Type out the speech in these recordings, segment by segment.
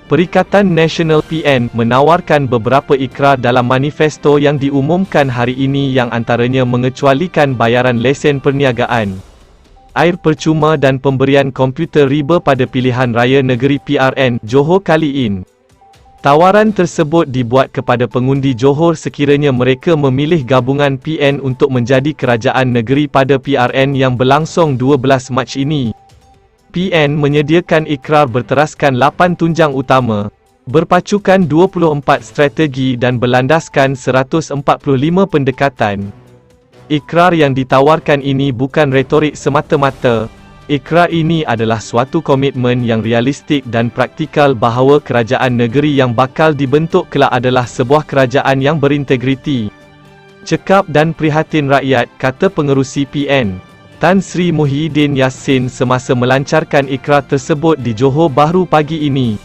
Perikatan Nasional PN menawarkan beberapa ikrar dalam manifesto yang diumumkan hari ini yang antaranya mengecualikan bayaran lesen perniagaan, air percuma dan pemberian komputer riba pada pilihan raya negeri PRN Johor kali ini. Tawaran tersebut dibuat kepada pengundi Johor sekiranya mereka memilih gabungan PN untuk menjadi kerajaan negeri pada PRN yang berlangsung 12 Mac ini. PN menyediakan ikrar berteraskan 8 tunjang utama, berpacukan 24 strategi dan berlandaskan 145 pendekatan. Ikrar yang ditawarkan ini bukan retorik semata-mata. Ikrar ini adalah suatu komitmen yang realistik dan praktikal bahawa kerajaan negeri yang bakal dibentuk kelak adalah sebuah kerajaan yang berintegriti, cekap dan prihatin rakyat, kata pengerusi PN, Tan Sri Muhyiddin Yassin semasa melancarkan ikrar tersebut di Johor Bahru pagi ini.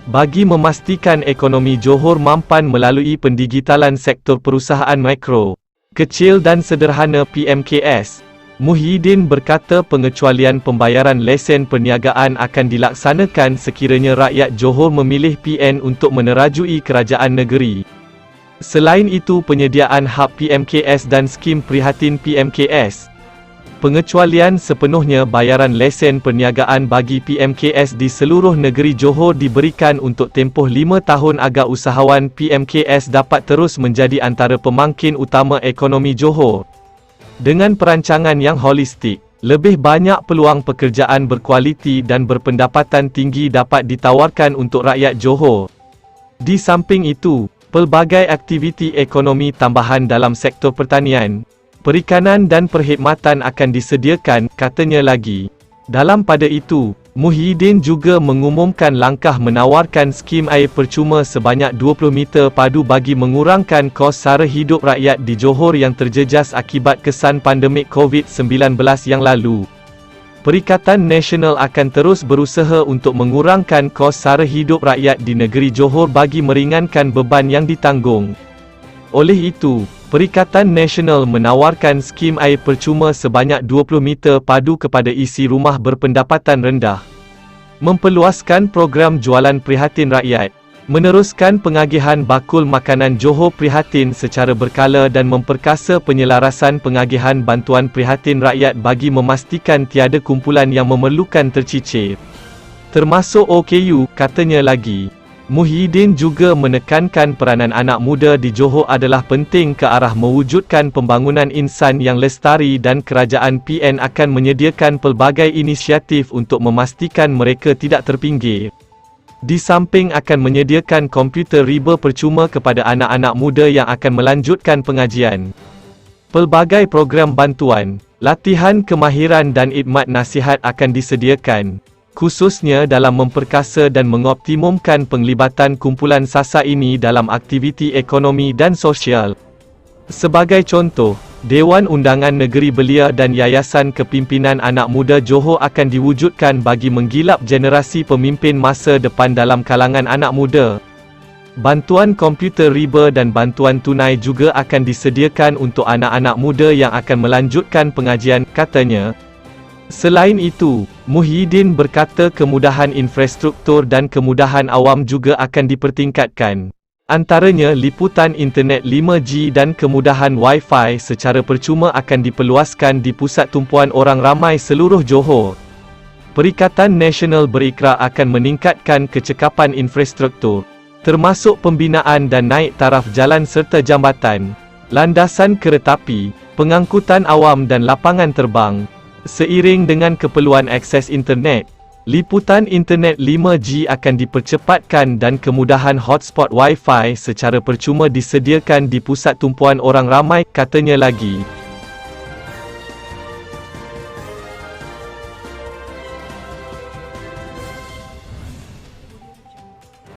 Bagi memastikan ekonomi Johor mampan melalui pendigitalan sektor perusahaan mikro, kecil dan sederhana PMKS, Muhyiddin berkata pengecualian pembayaran lesen perniagaan akan dilaksanakan sekiranya rakyat Johor memilih PN untuk menerajui kerajaan negeri. Selain itu, penyediaan hub PMKS dan skim prihatin PMKS, pengecualian sepenuhnya bayaran lesen perniagaan bagi PMKS di seluruh negeri Johor diberikan untuk tempoh 5 tahun agar usahawan PMKS dapat terus menjadi antara pemangkin utama ekonomi Johor. Dengan perancangan yang holistik, lebih banyak peluang pekerjaan berkualiti dan berpendapatan tinggi dapat ditawarkan untuk rakyat Johor. Di samping itu, pelbagai aktiviti ekonomi tambahan dalam sektor pertanian, perikanan dan perkhidmatan akan disediakan, katanya lagi. Dalam pada itu, Muhyiddin juga mengumumkan langkah menawarkan skim air percuma sebanyak 20 meter padu bagi mengurangkan kos sara hidup rakyat di Johor yang terjejas akibat kesan pandemik COVID-19 yang lalu. Perikatan Nasional akan terus berusaha untuk mengurangkan kos sara hidup rakyat di negeri Johor bagi meringankan beban yang ditanggung. Oleh itu, Perikatan Nasional menawarkan skim air percuma sebanyak 20 meter padu kepada isi rumah berpendapatan rendah, memperluaskan program jualan prihatin rakyat, meneruskan pengagihan bakul makanan Johor Prihatin secara berkala dan memperkasa penyelarasan pengagihan bantuan prihatin rakyat bagi memastikan tiada kumpulan yang memerlukan tercicir, termasuk OKU, katanya lagi. Muhyiddin juga menekankan peranan anak muda di Johor adalah penting ke arah mewujudkan pembangunan insan yang lestari dan kerajaan PN akan menyediakan pelbagai inisiatif untuk memastikan mereka tidak terpinggir. Di samping akan menyediakan komputer riba percuma kepada anak-anak muda yang akan melanjutkan pengajian. Pelbagai program bantuan, latihan kemahiran dan khidmat nasihat akan disediakan, khususnya dalam memperkasa dan mengoptimumkan penglibatan kumpulan sasar ini dalam aktiviti ekonomi dan sosial. Sebagai contoh, Dewan Undangan Negeri Belia dan Yayasan Kepimpinan Anak Muda Johor akan diwujudkan bagi menggilap generasi pemimpin masa depan dalam kalangan anak muda. Bantuan komputer riba dan bantuan tunai juga akan disediakan untuk anak-anak muda yang akan melanjutkan pengajian, katanya. Selain itu, Muhyiddin berkata kemudahan infrastruktur dan kemudahan awam juga akan dipertingkatkan. Antaranya liputan internet 5G dan kemudahan Wi-Fi secara percuma akan diperluaskan di pusat tumpuan orang ramai seluruh Johor. Perikatan Nasional berikrar akan meningkatkan kecekapan infrastruktur, termasuk pembinaan dan naik taraf jalan serta jambatan, landasan keretapi, pengangkutan awam dan lapangan terbang. Seiring dengan keperluan akses internet, liputan internet 5G akan dipercepatkan dan kemudahan hotspot Wi-Fi secara percuma disediakan di pusat tumpuan orang ramai, katanya lagi.